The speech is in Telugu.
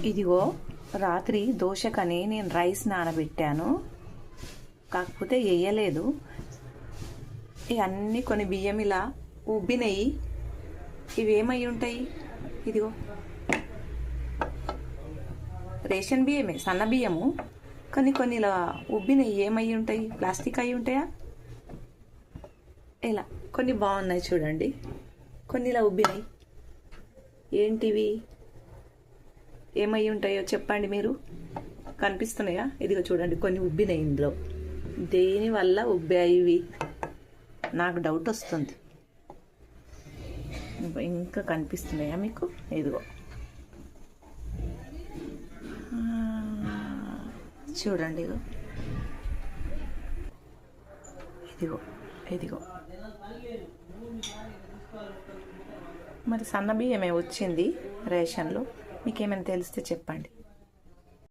ఇదిగో రాత్రి దోశకని నేను రైస్ నానబెట్టాను, కాకపోతే వేయలేదు. ఇవన్నీ కొన్ని బియ్యం ఇలా ఉబ్బినాయి. ఇవి ఏమై ఉంటాయి? ఇదిగో రేషన్ బియ్యమే, సన్న బియ్యము, కానీ కొన్ని ఇలా ఉబ్బినాయి. ఏమై ఉంటాయి? ప్లాస్టిక్ అయి ఉంటాయా? ఇలా కొన్ని బాగున్నాయి చూడండి, కొన్ని ఇలా ఉబ్బినాయి. ఏంటివి? ఏమై ఉంటాయో చెప్పండి మీరు. కనిపిస్తున్నాయా? ఇదిగో చూడండి, కొన్ని ఉబ్బినాయి. ఇందులో దేనివల్ల ఉబ్బాయి ఇవి? నాకు డౌట్ వస్తుంది. ఇంకా కనిపిస్తున్నాయా మీకు? ఇదిగో చూడండి, ఇదిగో ఇదిగో ఇదిగో మరి సన్న బియ్యమే వచ్చింది రేషన్లో. మీకేమైనా తెలిస్తే చెప్పండి.